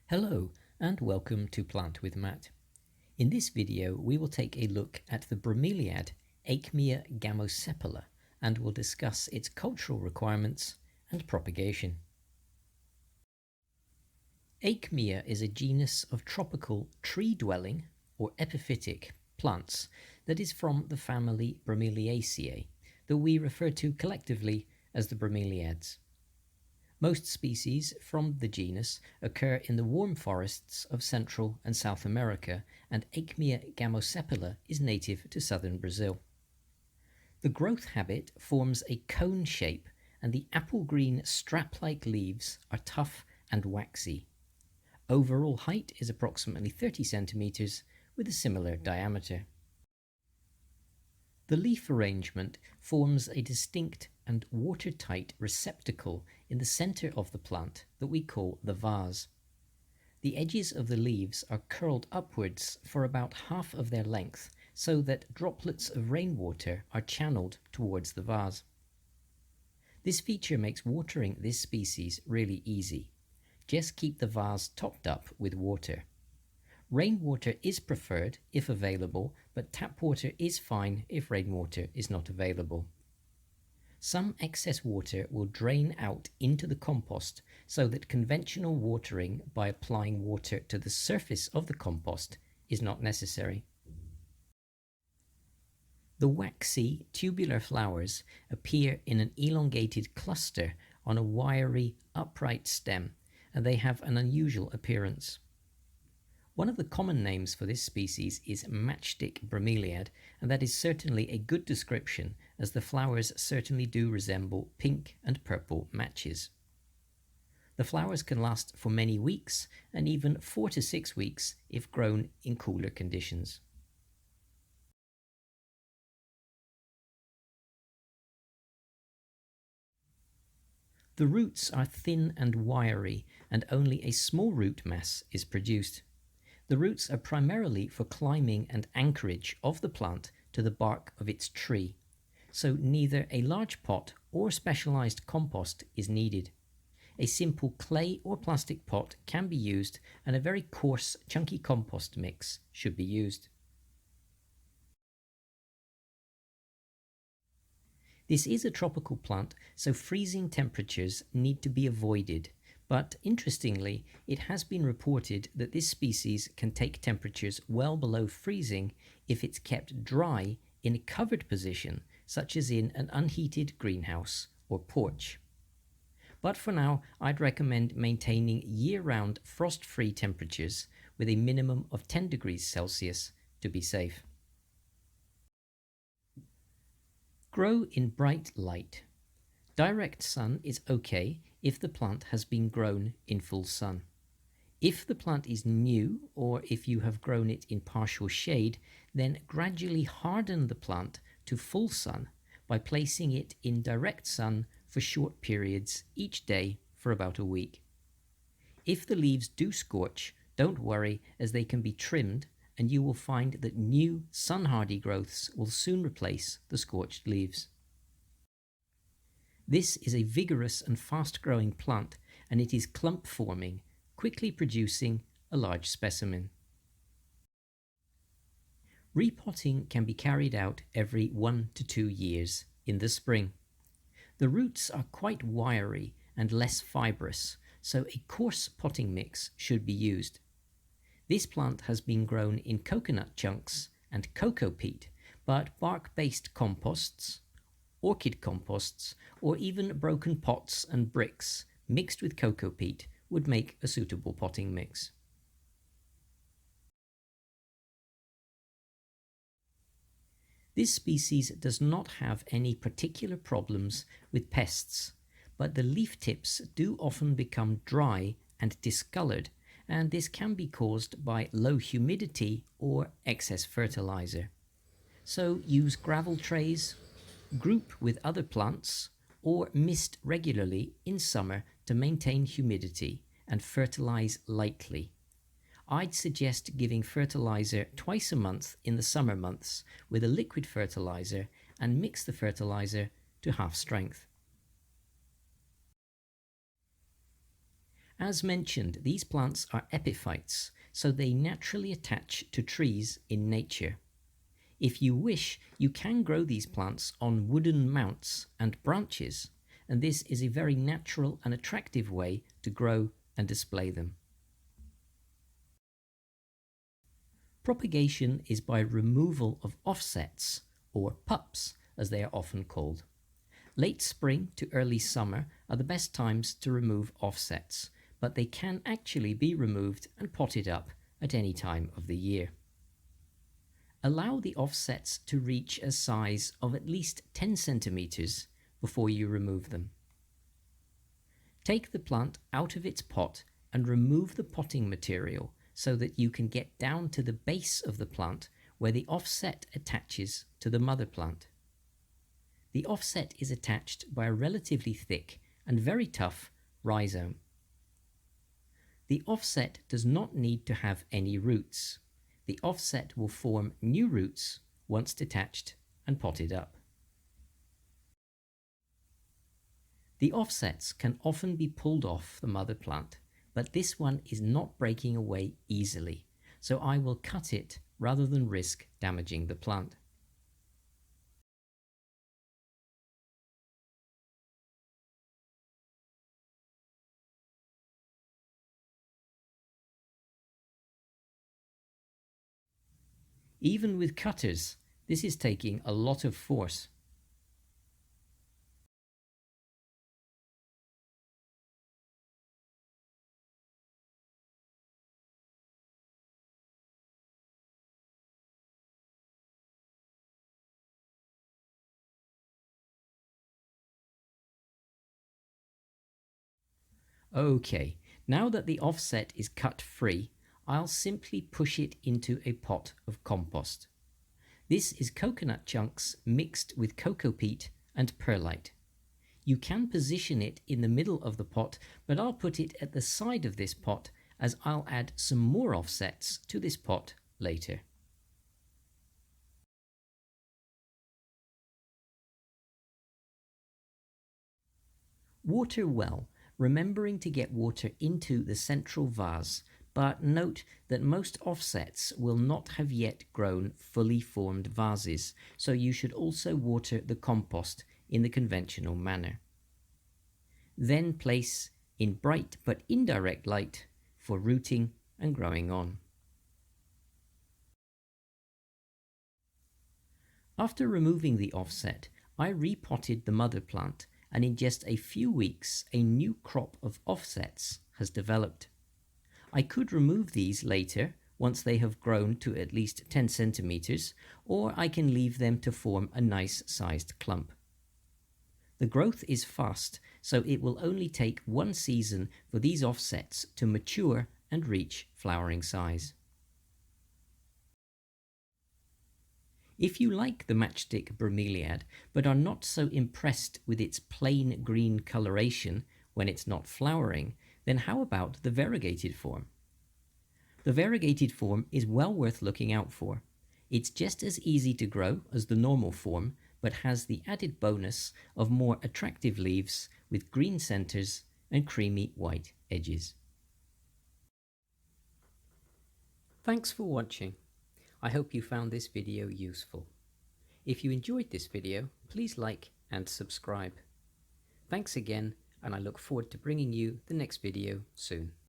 Hello and welcome to Plant with Matt. In this video we will take a look at the bromeliad Aechmea gamosepala and will discuss its cultural requirements and propagation. Aechmea is a genus of tropical tree-dwelling or epiphytic plants that is from the family Bromeliaceae that we refer to collectively as the Bromeliads. Most species from the genus occur in the warm forests of Central and South America, and Aechmea gamosepala is native to southern Brazil. The growth habit forms a cone shape, and the apple-green strap-like leaves are tough and waxy. Overall height is approximately 30 centimeters with a similar diameter. The leaf arrangement forms a distinct and watertight receptacle in the center of the plant that we call the vase. The edges of the leaves are curled upwards for about half of their length so that droplets of rainwater are channeled towards the vase. This feature makes watering this species really easy. Just keep the vase topped up with water. Rainwater is preferred if available, but tap water is fine if rainwater is not available. Some excess water will drain out into the compost so that conventional watering by applying water to the surface of the compost is not necessary. The waxy, tubular flowers appear in an elongated cluster on a wiry, upright stem, and they have an unusual appearance. One of the common names for this species is Matchstick Bromeliad, and that is certainly a good description, as the flowers certainly do resemble pink and purple matches. The flowers can last for many weeks, and even 4 to 6 weeks if grown in cooler conditions. The roots are thin and wiry, and only a small root mass is produced. The roots are primarily for climbing and anchorage of the plant to the bark of its tree, so neither a large pot or specialized compost is needed. A simple clay or plastic pot can be used, and a very coarse, chunky compost mix should be used. This is a tropical plant, so freezing temperatures need to be avoided. But interestingly, it has been reported that this species can take temperatures well below freezing if it's kept dry in a covered position, such as in an unheated greenhouse or porch. But for now, I'd recommend maintaining year-round frost-free temperatures with a minimum of 10 degrees Celsius to be safe. Grow in bright light. Direct sun is okay if the plant has been grown in full sun. If the plant is new, or if you have grown it in partial shade, then gradually harden the plant to full sun by placing it in direct sun for short periods each day for about a week. If the leaves do scorch, don't worry, as they can be trimmed, and you will find that new sun-hardy growths will soon replace the scorched leaves. This is a vigorous and fast-growing plant, and it is clump-forming, quickly producing a large specimen. Repotting can be carried out every 1 to 2 years in the spring. The roots are quite wiry and less fibrous, so a coarse potting mix should be used. This plant has been grown in coconut chunks and cocoa peat, but bark-based composts, orchid composts, or even broken pots and bricks mixed with cocoa peat would make a suitable potting mix. This species does not have any particular problems with pests, but the leaf tips do often become dry and discolored, and this can be caused by low humidity or excess fertilizer. So use gravel trays, group with other plants, or mist regularly in summer to maintain humidity, and fertilize lightly. I'd suggest giving fertilizer twice a month in the summer months with a liquid fertilizer, and mix the fertilizer to half strength. As mentioned, these plants are epiphytes, so they naturally attach to trees in nature. If you wish, you can grow these plants on wooden mounts and branches, and this is a very natural and attractive way to grow and display them. Propagation is by removal of offsets, or pups as they are often called. Late spring to early summer are the best times to remove offsets, but they can actually be removed and potted up at any time of the year. Allow the offsets to reach a size of at least 10 centimeters before you remove them. Take the plant out of its pot and remove the potting material so that you can get down to the base of the plant where the offset attaches to the mother plant. The offset is attached by a relatively thick and very tough rhizome. The offset does not need to have any roots. The offset will form new roots once detached and potted up. The offsets can often be pulled off the mother plant, but this one is not breaking away easily, so I will cut it rather than risk damaging the plant. Even with cutters, this is taking a lot of force. Okay, now that the offset is cut free, I'll simply push it into a pot of compost. This is coconut chunks mixed with cocoa peat and perlite. You can position it in the middle of the pot, but I'll put it at the side of this pot as I'll add some more offsets to this pot later. Water well, remembering to get water into the central vase, but note that most offsets will not have yet grown fully formed vases, so you should also water the compost in the conventional manner. Then place in bright but indirect light for rooting and growing on. After removing the offset, I repotted the mother plant, and in just a few weeks a new crop of offsets has developed. I could remove these later once they have grown to at least 10 centimeters, or I can leave them to form a nice sized clump. The growth is fast, so it will only take one season for these offsets to mature and reach flowering size. If you like the Matchstick Bromeliad but are not so impressed with its plain green coloration when it's not flowering, then how about the variegated form? The variegated form is well worth looking out for. It's just as easy to grow as the normal form, but has the added bonus of more attractive leaves with green centers and creamy white edges. Thanks for watching. I hope you found this video useful. If you enjoyed this video, please like and subscribe. Thanks again, and I look forward to bringing you the next video soon.